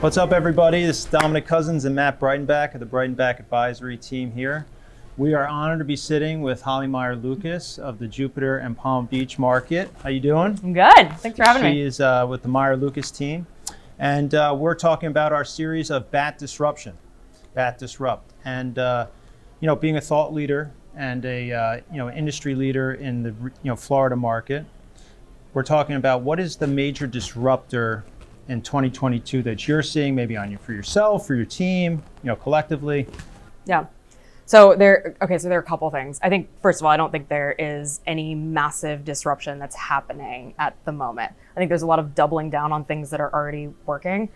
What's up, everybody? This is Dominic Cousins and Matt Breitenbach of the Breitenbach Advisory Team here. We are honored to be sitting with Holly Meyer Lucas of the Jupiter and Palm Beach market. How you doing? I'm good. Thanks for having me. She is with the Meyer Lucas team, and we're talking about our series of Bat Disruption, Bat Disrupt, and being a thought leader and a industry leader in the Florida market. We're talking about what is the major disruptor in 2022 that you're seeing, maybe for yourself, for your team, collectively. Yeah. So there are a couple things. I think, first of all, I don't think there is any massive disruption that's happening at the moment. I think there's a lot of doubling down on things that are already working.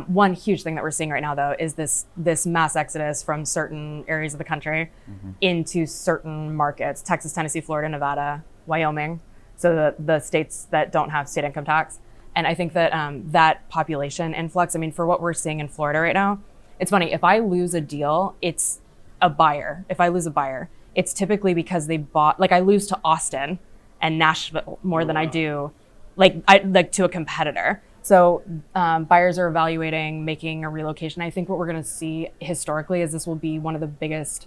One huge thing that we're seeing right now, though, is this mass exodus from certain areas of the country into certain markets: Texas, Tennessee, Florida, Nevada, Wyoming. So the states that don't have state income tax. And I think that that population influx, for what we're seeing in Florida right now, it's funny. If I lose a deal, it's a buyer. If I lose a buyer, it's typically because they bought, I lose to Austin and Nashville more than I do to a competitor. So buyers are evaluating making a relocation. I think what we're going to see historically is this will be one of the biggest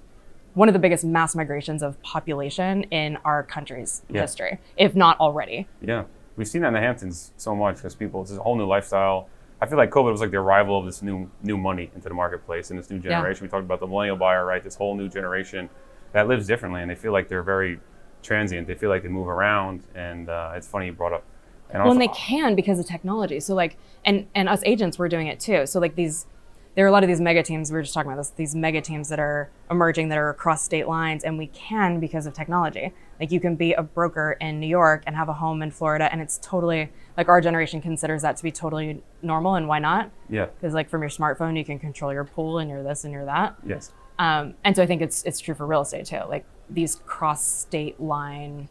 mass migrations of population in our country's history, if not already. Yeah. We've seen that in the Hamptons so much because it's a whole new lifestyle. I feel like COVID was like the arrival of this new money into the marketplace and this new generation. We talked about the millennial buyer, right? This whole new generation that lives differently, and they feel like they're very transient. They feel like they move around, and it's funny you brought up. And they can because of technology. So and us agents, we're doing it too. So there are a lot of these mega teams, we were just talking about this, these mega teams that are emerging that are across state lines, and we can because of technology. You can be a broker in New York and have a home in Florida, and it's totally, our generation considers that to be totally normal, and why not? Yeah. Because from your smartphone, you can control your pool and your this and your that. Yes. And so I think it's true for real estate too. These cross state line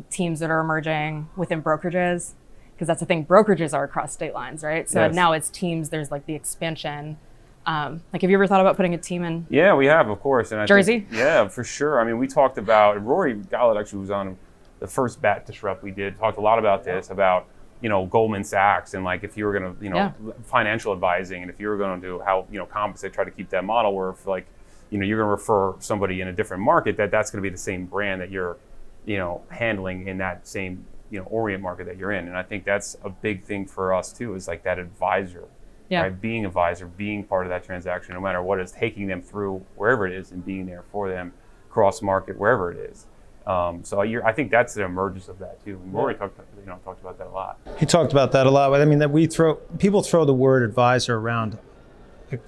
teams that are emerging within brokerages, because that's the thing, brokerages are across state lines, right? So now it's teams, there's the expansion. Have you ever thought about putting a team in? Yeah, we have, of course. And Jersey? Yeah, for sure. We talked about, Rory Gallett actually was on the first Bat Disrupt we did, talked a lot about this, about, Goldman Sachs and if you were going to, financial advising, and if you were going to do how, Compass, they try to keep that model where if you're going to refer somebody in a different market, that's going to be the same brand that you're, handling in that same orient market that you're in. And I think that's a big thing for us too, is that advisor, right? Being advisor, being part of that transaction, no matter what, is taking them through wherever it is and being there for them cross market, wherever it is. So I think that's the emergence of that too. And Rory talked about that a lot. He talked about that a lot. That people throw the word advisor around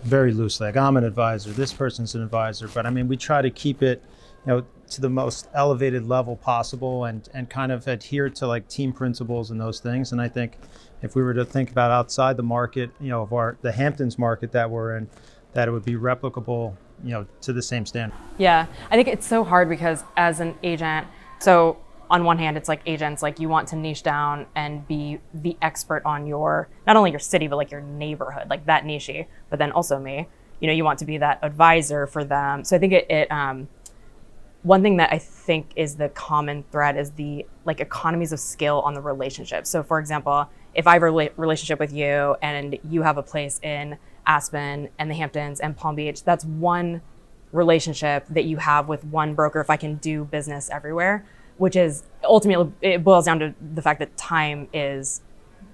very loosely. I'm an advisor, this person's an advisor, but we try to keep it, to the most elevated level possible and kind of adhere to team principles and those things. And I think if we were to think about outside the market, of the Hamptons market that we're in, that it would be replicable, to the same standard. Yeah, I think it's so hard because as an agent, so on one hand, it's agents, you want to niche down and be the expert on not only your city, but your neighborhood, that niche-y, but then also me, you want to be that advisor for them. So I think one thing that I think is the common thread is the economies of scale on the relationship. So for example, if I have a relationship with you and you have a place in Aspen and the Hamptons and Palm Beach, that's one relationship that you have with one broker if I can do business everywhere, which is ultimately, it boils down to the fact that time is,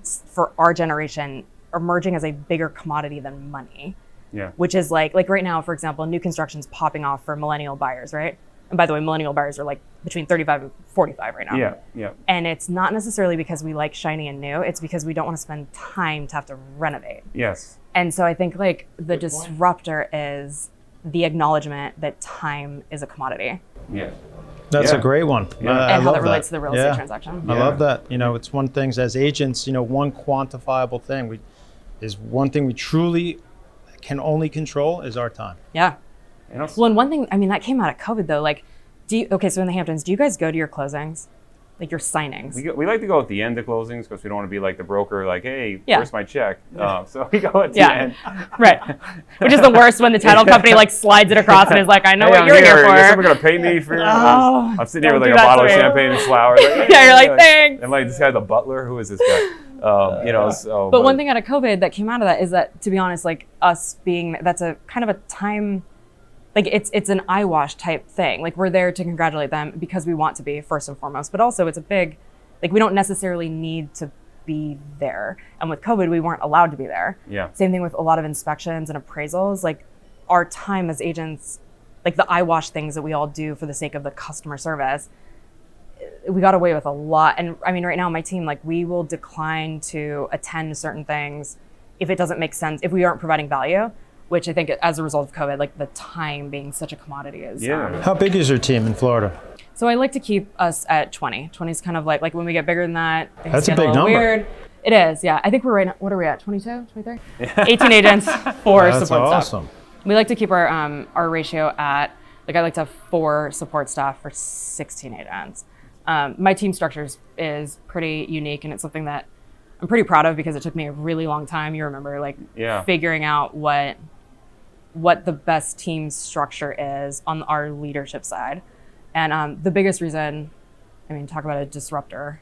for our generation, emerging as a bigger commodity than money. Yeah. Which is right now, for example, new construction's popping off for millennial buyers, right? And by the way, millennial buyers are between 35 and 45 right now. Yeah. And it's not necessarily because we like shiny and new. It's because we don't want to spend time to have to renovate. Yes. And so I think the disruptor is the acknowledgement that time is a commodity. Yeah. That's a great one. Yeah. And how that relates to the real estate transaction. I love that. It's one thing as agents, one quantifiable thing one thing we truly can only control is our time. Yeah. Well, and one thing, that came out of COVID though, so in the Hamptons, do you guys go to your closings? Your signings? We like to go at the end of closings because we don't want to be the broker, hey, where's my check? So we go at the end. Right. Which is the worst when the title company slides it across and is I know what you're here for. Is someone going to pay me for I'm sitting here with a bottle of champagne and flowers. Yeah, you're thanks. And this guy, the butler, who is this guy? But one thing out of COVID that came out of that is that, to be honest, like us being, that's a kind of a time, like it's an eyewash type thing. Like we're there to congratulate them because we want to be first and foremost, but also it's a big, like we don't necessarily need to be there. And with COVID, we weren't allowed to be there. Yeah. Same thing with a lot of inspections and appraisals. Like our time as agents, like the eyewash things that we all do for the sake of the customer service, we got away with a lot. And I mean, right now, my team, like we will decline to attend certain things if it doesn't make sense, if we aren't providing value, which I think as a result of COVID, like the time being such a commodity is. Yeah. How big is your team in Florida? So I like to keep us at 20. 20 is kind of like when we get bigger than that, things That's a get big little number. weird. It is, yeah. I think we're right now, what are we at, 22, 23? 18 agents, 4 That's support awesome. staff. We like to keep our ratio at, like I like to have 4 support staff for 16 agents. My team structure is pretty unique, and it's something that I'm pretty proud of because it took me a really long time. You remember, like figuring out what the best team structure is on our leadership side. And the biggest reason, I mean, talk about a disruptor.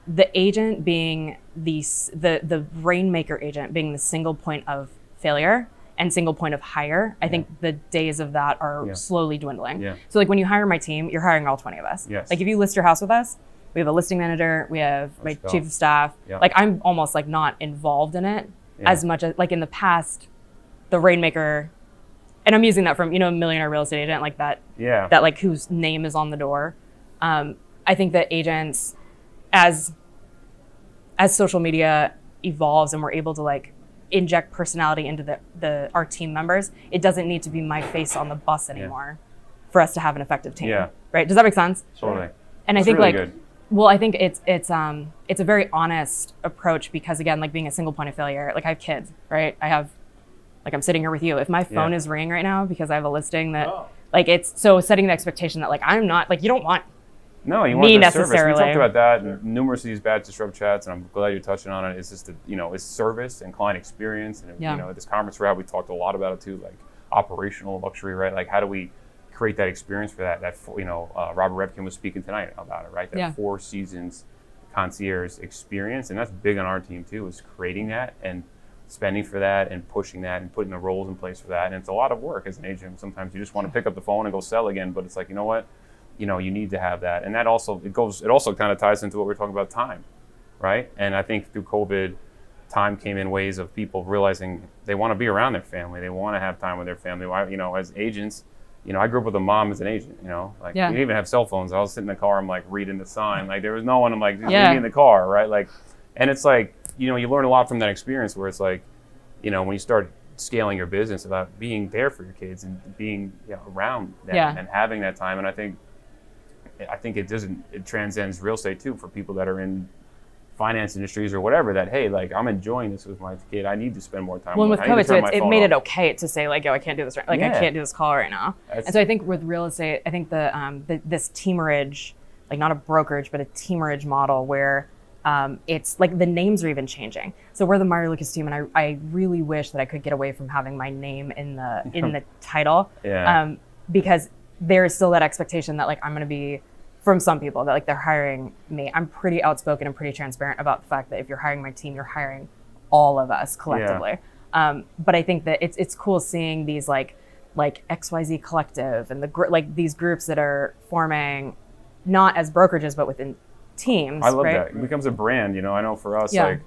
The agent being the rainmaker agent being the single point of failure and single point of hire, I think the days of that are slowly dwindling. Yeah. So like when you hire my team, you're hiring all 20 of us. Yes. Like if you list your house with us, we have a listing manager, we have my chief of staff. Yeah. Like I'm almost like not involved in it as much as like in the past, the rainmaker, and I'm using that from, a millionaire real estate agent like that, that like whose name is on the door. I think that agents, as social media evolves and we're able to like inject personality into our team members, it doesn't need to be my face on the bus anymore for us to have an effective team. Yeah. Right? Does that make sense? Totally. And I think really like, good. Well, I think it's a very honest approach because again, like being a single point of failure, like I have kids, right? I'm sitting here with you. If my phone is ringing right now because I have a listing that like it's so setting the expectation that like I'm not like you don't want no, you want me the service. necessarily. We talked about that in numerous of these bad disrupt chats, and I'm glad you're touching on it. It's just it's service and client experience, and at this conference we're at, we talked a lot about it too, like operational luxury, right? Like how do we create that experience for that? Robert Repkin was speaking tonight about it, right? That 4 seasons concierge experience, and that's big on our team too, is creating that and spending for that and pushing that and putting the roles in place for that. And it's a lot of work as an agent. Sometimes you just want to pick up the phone and go sell again, but it's like, you know what? You need to have that. And that also, it also kind of ties into what we're talking about, time, right? And I think through COVID, time came in ways of people realizing they want to be around their family. They want to have time with their family. As agents, I grew up with a mom as an agent, we didn't even have cell phones. I was sitting in the car, I'm like reading the sign. Like there was no one, I'm like, just leave me in the car, right? Like, and it's like, you learn a lot from that experience where it's like, when you start scaling your business about being there for your kids and being around them and having that time. And I think it transcends real estate too for people that are in finance industries or whatever, that, hey, like I'm enjoying this with my kid. I need to spend more time with COVID, so it made off. it okay to say like, I can't do this. Like I can't do this call right now. And so I think with real estate, I think this teamerage, like not a brokerage, but a teamerage model where it's like the names are even changing. So we're the Meyer Lucas team, and I really wish that I could get away from having my name in the title, because there is still that expectation that like I'm going to be, from some people, that like they're hiring me. I'm pretty outspoken and pretty transparent about the fact that if you're hiring my team, you're hiring all of us collectively. But I think that it's cool seeing these like XYZ Collective and like these groups that are forming not as brokerages but within teams. I love right? that. It becomes a brand. I know for us, I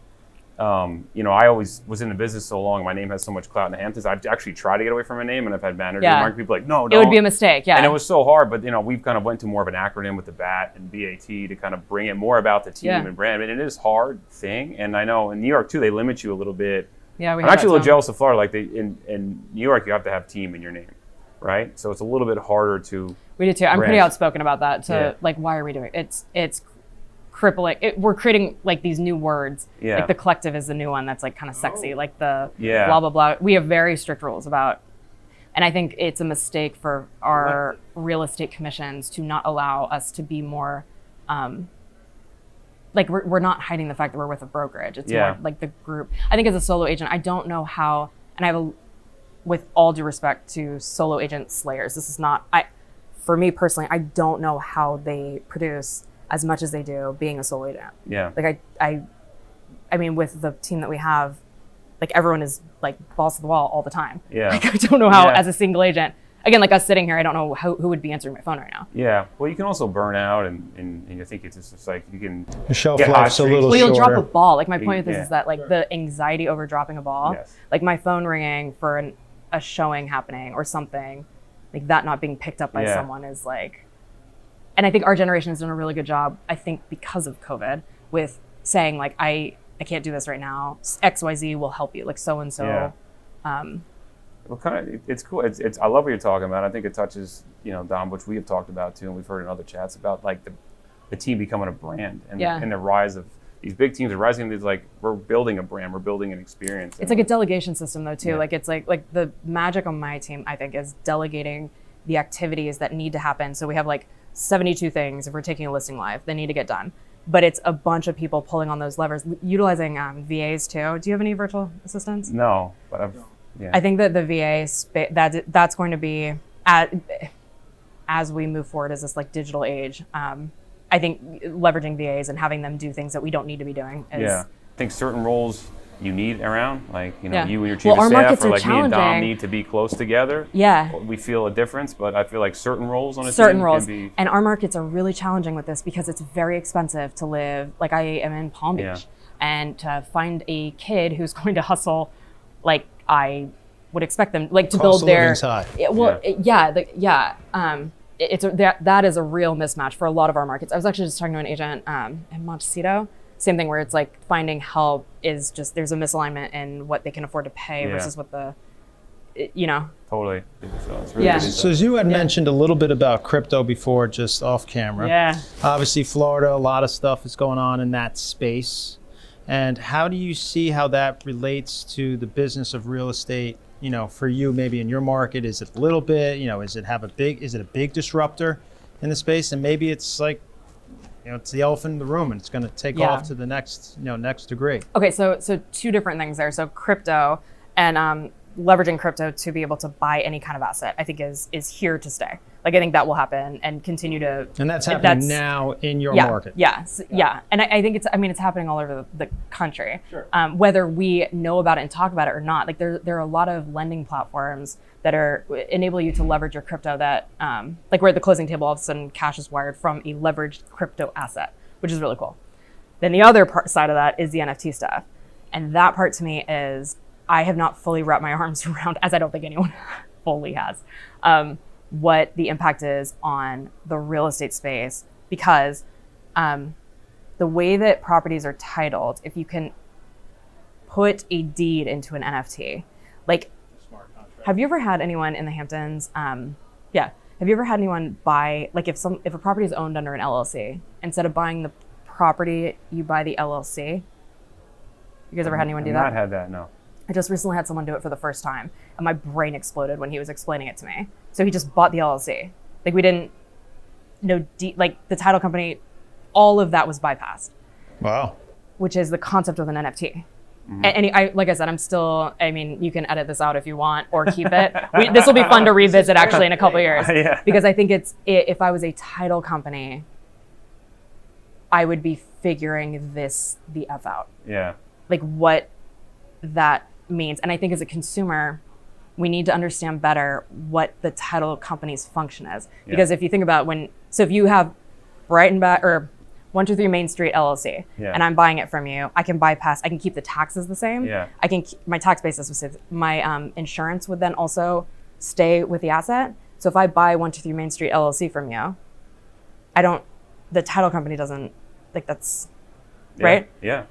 always was in the business so long. My name has so much clout in the Hamptons. I've actually tried to get away from my name, and I've had managers and people like, no, it would be a mistake. Yeah, and it was so hard. But we've kind of went to more of an acronym with the BAT and BAT to kind of bring it more about the team and brand. And it is a hard thing. And I know in New York too, they limit you a little bit. Yeah, I'm actually a little jealous of Florida. Like in New York, you have to have team in your name, right? So it's a little bit harder to. We do too. I'm pretty outspoken about that. Like, why are we doing it? It's crippling. We're creating like these new words. Yeah. Like the collective is the new one that's like kind of sexy. Like the blah blah blah. We have very strict rules about, and I think it's a mistake for our real estate commissions to not allow us to be more. Like we're not hiding the fact that we're with a brokerage. It's more like the group. I think as a solo agent, I don't know how, and with all due respect to solo agent slayers, this is not. For me personally, I don't know how they produce as much as they do being a sole agent. Yeah. Like I mean, with the team that we have, like everyone is like balls to the wall all the time. Yeah. Like I don't know how, Yeah. as a single agent, again, like us sitting here, I don't know who would be answering my phone right now. Yeah. Well, you can also burn out, and I think it's just like you can. The shelf get hot life's a streaks. little Well, you'll drop shorter. a ball. Like my point with this Yeah. is that like the anxiety over dropping a ball, Yes. like my phone ringing for a showing happening or something, like that not being picked up by Yeah. someone is like, and I think our generation has done a really good job, I think because of COVID, with saying like, I can't do this right now. XYZ will help you, like so-and-so. Yeah. Well, kind of, it's cool. It's. I love what you're talking about. I think it touches, Dom, which we have talked about too, and we've heard in other chats about like the team becoming a brand and, Yeah. and the rise of these big teams are rising. It's like we're building a brand, we're building an experience. It's like a delegation system though too. Yeah. Like it's like the magic on my team, I think, is delegating the activities that need to happen. So we have like 72 things if we're taking a listing live, they need to get done. But it's a bunch of people pulling on those levers, utilizing VAs too. Do you have any virtual assistants? No, but yeah. I think that the VA that's going to be as we move forward as this like digital age. I think leveraging VAs and having them do things that we don't need to be doing is. Yeah, I think certain roles you need around, like Yeah. you and your chief Well, of our staff, markets or are like me and Dom challenging. need to be close together. Yeah. We feel a difference, but I feel like certain roles on a Certain team roles. can be. And our markets are really challenging with this because it's very expensive to live. Like I am in Palm Beach, Yeah. and to find a kid who's going to hustle, like I would expect them, like to Cost build of their. living's high. That is a real mismatch for a lot of our markets. I was actually just talking to an agent in Montecito. Same thing where it's like finding help is just there's a misalignment in what they can afford to pay Yeah. versus what the. Totally. So it's really Yeah. good So insight. as you had mentioned a little bit about crypto before, just off camera. Yeah. Obviously, Florida, a lot of stuff is going on in that space. And how do you see how that relates to the business of real estate? For you, maybe in your market, is it a little bit? Is it a big disruptor in the space? And maybe it's like, it's the elephant in the room, and it's going to take Yeah. off to the next degree. Okay, so two different things there. So crypto and leveraging crypto to be able to buy any kind of asset, I think is here to stay. Like I think that will happen and continue to. And that's happening now in your market. Yeah. And I think it's happening all over the country. Sure. Whether we know about it and talk about it or not, like there are a lot of lending platforms that enable you to leverage your crypto that, like we're at the closing table, all of a sudden cash is wired from a leveraged crypto asset, which is really cool. Then the other side of that is the NFT stuff. And that part to me is, I have not fully wrapped my arms around, as I don't think anyone fully has, what the impact is on the real estate space, because the way that properties are titled, if you can put a deed into an NFT, like, have you ever had anyone in the Hamptons, have you ever had anyone buy, like if a property is owned under an LLC, instead of buying the property, you buy the LLC? You guys ever had anyone do that? I've not had that, no. I just recently had someone do it for the first time, and my brain exploded when he was explaining it to me. So he just bought the LLC. Like we didn't know, like the title company, all of that was bypassed, Wow. which is the concept of an NFT. Mm-hmm. And like I said, you can edit this out if you want or keep it. This will be fun to revisit actually in a couple of years. Yeah. Because I think if I was a title company, I would be figuring the F out. Yeah. Like what that means. And I think as a consumer, we need to understand better what the title company's function is. Because if you think about if you have Breitenbach or 123 Main Street LLC, and I'm buying it from you, I can keep the taxes the same. Yeah. My tax basis was my insurance would then also stay with the asset. So if I buy 123 Main Street LLC from you, the title company doesn't, like that's, right? Yeah.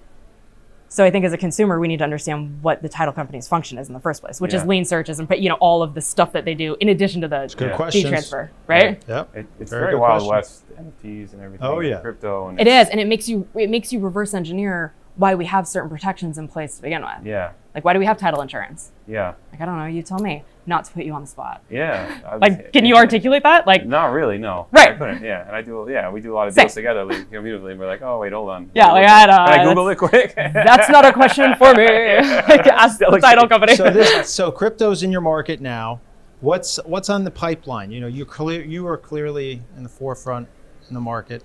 So I think as a consumer, we need to understand what the title company's function is in the first place, which is lien searches and all of the stuff that they do in addition to the Good Yeah. questions. fee transfer, right? Yep. It's Very very good Wild question. West, NFTs and everything. Oh, yeah. Crypto. And It is, and it makes you reverse engineer why we have certain protections in place to begin with. Yeah. Like why do we have title insurance? Yeah. Like I don't know, you tell me. Not to put you on the spot. Yeah. Like, can you articulate that? Like, Not really, no. Right. I couldn't, yeah. And we do a lot of Same. deals together. Like, immediately we're like, oh, wait, hold on. Yeah, like, Can I Google it quick? that's not a question for me. Like, ask the title company. So crypto's in your market now. What's on the pipeline? You are clearly in the forefront in the market.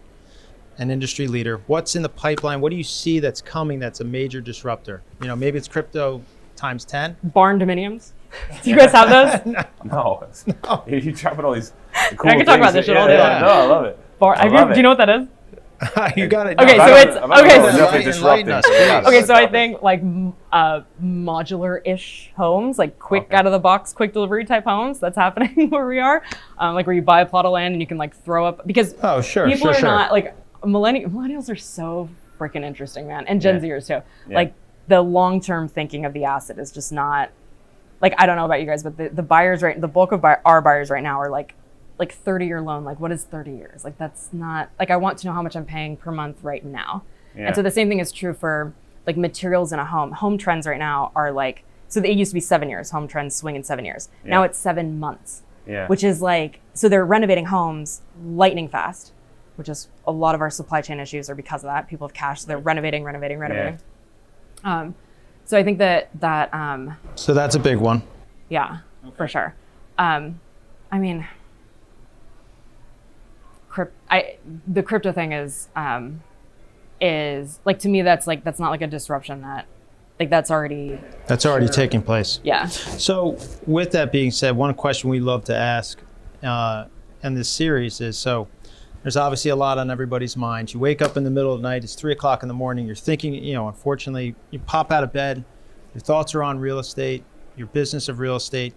an industry leader. What's in the pipeline? What do you see that's coming that's a major disruptor? Maybe it's crypto times 10. Barn dominiums. Do you guys have those? No. You're dropping all these cool I can talk about this shit all day long. No, I love it. Do you know what that is? You got it. Okay, so it's definitely disruptive. Okay, so I think like modular-ish homes, like quick out of the box, quick delivery type homes. That's happening where we are, like where you buy a plot of land and you can like throw up because people are not like millennials are so freaking interesting, man, and Gen Zers too. Yeah. Like the long-term thinking of the asset is just not like I don't know about you guys, but the buyers the bulk of our buyers right now are like 30-year loan, like what is 30 years? Like that's not, like I want to know how much I'm paying per month right now. Yeah. And so the same thing is true for like materials in a home. Home trends right now are like, so it used to be 7 years, home trends swing in 7 years. Yeah. Now it's 7 months, which is like, so they're renovating homes lightning fast, which is a lot of our supply chain issues are because of that. People have cash, so they're renovating. Yeah. So I think that so that's a big one. Yeah, for sure. I mean, the crypto thing is like to me that's not like a disruption that like that's already taking place. Yeah. So with that being said, one question we love to ask in this series is, so there's obviously a lot on everybody's minds. You wake up in the middle of the night, it's 3:00 in the morning, you're thinking, unfortunately you pop out of bed, your thoughts are on real estate, your business of real estate.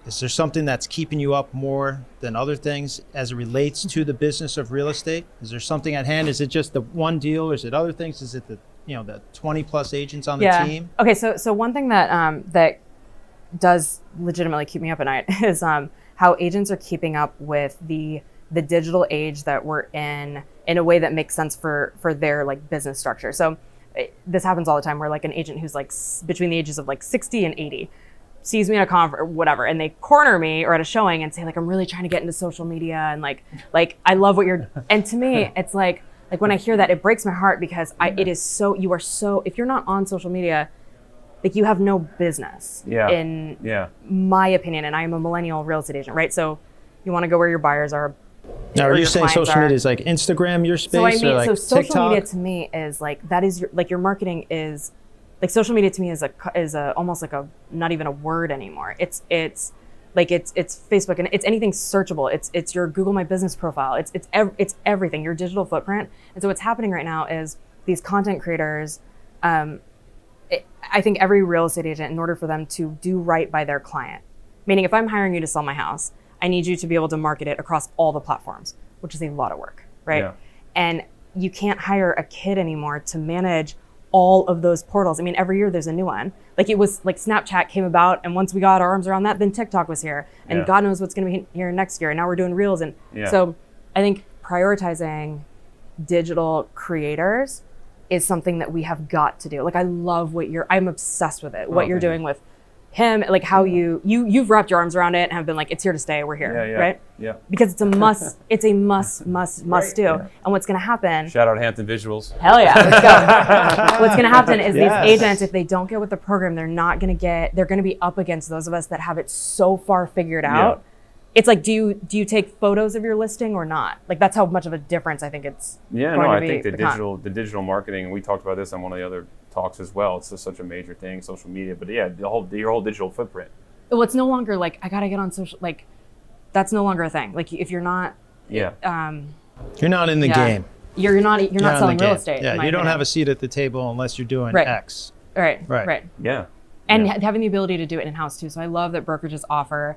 Is there something that's keeping you up more than other things as it relates to the business of real estate? Is there something at hand? Is it just the one deal, or is it other things? Is it the 20 plus agents on the team? Okay, so one thing that that does legitimately keep me up at night is how agents are keeping up with the digital age that we're in a way that makes sense for their like business structure. So this happens all the time where like an agent who's like between the ages of like 60 and 80 sees me at a conference or whatever, and they corner me or at a showing and say like, I'm really trying to get into social media and like I love what you're, and to me, it's like when I hear that, it breaks my heart because it is so, you are so, if you're not on social media, like you have no business in my opinion, and I am a millennial real estate agent, right? So you want to go where your buyers are. Now, are you saying social media is like Instagram, your space, so I mean, or like so social TikTok? media to me is like, that is your marketing is, like social media to me is a almost like a not even a word anymore. It's like it's Facebook and it's anything searchable. It's your Google My Business profile. It's everything, your digital footprint. And so what's happening right now is these content creators. I think every real estate agent, in order for them to do right by their client, meaning if I'm hiring you to sell my house, I need you to be able to market it across all the platforms, which is a lot of work, right? Yeah. And you can't hire a kid anymore to manage all of those portals. I mean, every year there's a new one. Like it was like Snapchat came about, and once we got our arms around that, then TikTok was here, and God knows what's going to be here next year. And now we're doing Reels, and so I think prioritizing digital creators is something that we have got to do. Like I love I'm obsessed with it. What you're doing with him, like how you've wrapped your arms around it and have been like, it's here to stay. We're here, right? Yeah. Because it's a must. It's a must do. Yeah. And what's going to happen? Shout out Hampton Visuals. Hell yeah, let's go. What's going to happen is these agents, if they don't get with the program, they're going to be up against those of us that have it so far figured out. Yeah. It's like, do you take photos of your listing or not? Like that's how much of a difference I think it's. Yeah, no, I think the digital marketing, and we talked about this on one of the other talks as well. It's just such a major thing, social media. But yeah, your whole digital footprint. Well, it's no longer like I gotta get on social. Like that's no longer a thing. Like if you're not. Yeah. You're not in the game. You're not selling real estate. Yeah, you don't have a seat at the table unless you're doing X. Right. Yeah. And having the ability to do it in house too. So I love that brokerages offer.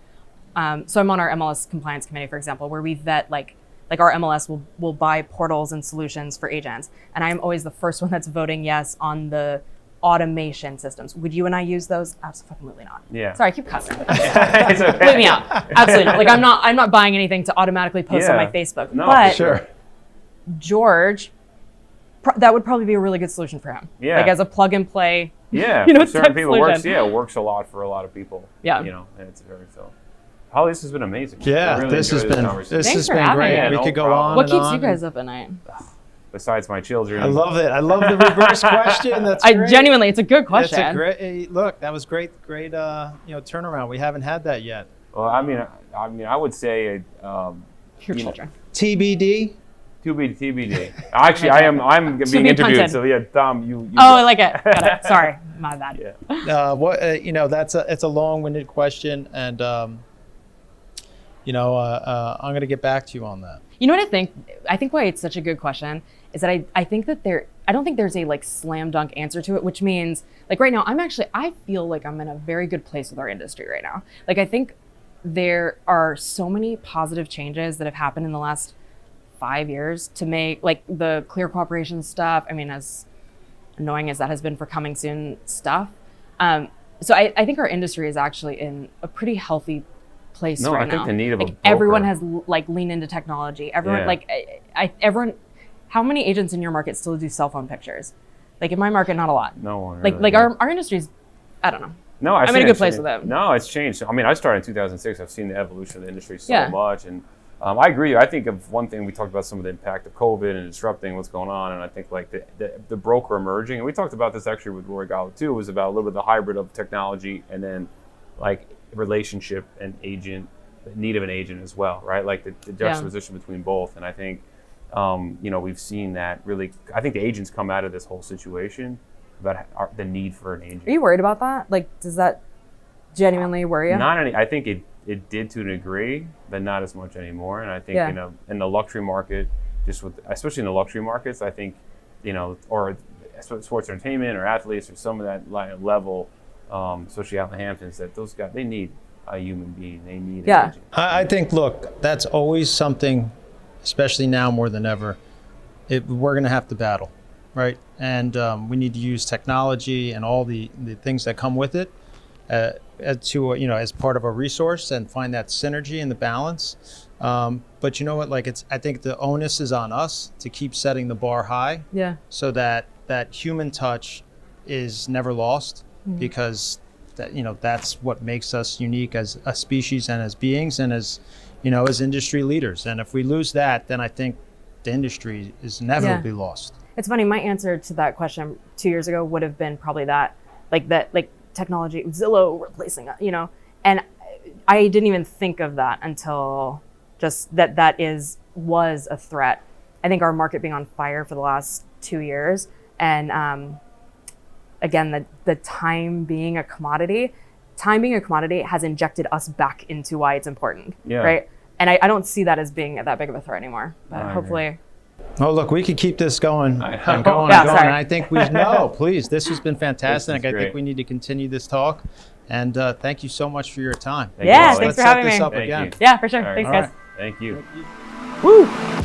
So I'm on our MLS compliance committee, for example, where we vet like our MLS will buy portals and solutions for agents, and I'm always the first one that's voting yes on the automation systems. Would you and I use those? Absolutely not. Yeah. Sorry, I keep cussing. It's okay. Leave me out. Absolutely not. Like I'm not buying anything to automatically post on my Facebook. No, but for sure. George, that would probably be a really good solution for him. Yeah. Like as a plug and play. Yeah. For certain people, it works a lot for a lot of people. Yeah. And it's very so. Holly, this has been amazing. Yeah, really this has been great. Yeah, we could go on. What keeps you guys up at night? Besides my children. I love it. I love the reverse question. That's great. Genuinely, it's a good question. It's a great look. That was great turnaround. We haven't had that yet. Well, I mean, I would say your children. TBD. To be TBD. Actually, I'm being interviewed, punted. so yeah, Tom, you. Oh, I like it. Got it. Sorry, my bad. Yeah. It's a long-winded question, and I'm going to get back to you on that. You know what I think? I think why it's such a good question is that I think that I don't think there's a like slam dunk answer to it, which means like right now I feel like I'm in a very good place with our industry right now. Like I think there are so many positive changes that have happened in the last 5 years to make like the clear cooperation stuff. I mean, as annoying as that has been for coming soon stuff. So I think our industry is actually in a pretty healthy place No, right I think now. the need of a like broker. everyone has like leaned into technology. Everyone Yeah. like everyone. How many agents in your market still do cell phone pictures? Like in my market, not a lot. No one. Like Really, our industry's, I don't know. No, I'm in a good place with it. No, it's changed. I mean, I started in 2006. I've seen the evolution of the industry so Yeah. much, and I agree. I think of one thing we talked about some of the impact of COVID and disrupting what's going on, and I think like the broker emerging, and we talked about this actually with Rory Gallo too. Was about a little bit of the hybrid of technology and then like relationship and agent, the need of an agent as well, right? Like the juxtaposition between both, and I think. We've seen that really. I think the agents come out of this whole situation about the need for an agent. Are you worried about that? Like, does that genuinely worry you? Not any. I think it did to a degree, but not as much anymore. And I think in the luxury market, especially in the luxury markets, I think or sports entertainment or athletes or some of that level, especially out in the Hamptons, that those guys they need a human being. They need an agent. I think look, that's always something. Especially now more than ever, we're going to have to battle, right? And we need to use technology and all the things that come with it as part of a resource and find that synergy and the balance. But you know what? Like I think the onus is on us to keep setting the bar high, so that human touch is never lost, because that's what makes us unique as a species and as beings and as industry leaders. And if we lose that, then I think the industry is inevitably lost. It's funny, my answer to that question 2 years ago would have been probably that technology, Zillow replacing it, and I didn't even think of that until just that was a threat. I think our market being on fire for the last 2 years, and again, the time being a commodity has injected us back into why it's important, right? And I don't see that as being that big of a threat anymore. But hopefully. Oh, look, we could keep this going and going. And I think please, this has been fantastic. I great. think we need to continue this talk. And thank you so much for your time. Thanks for having me. Let's set this up again. Yeah, for sure. All right. Thanks, All guys. right. Thank you. Woo!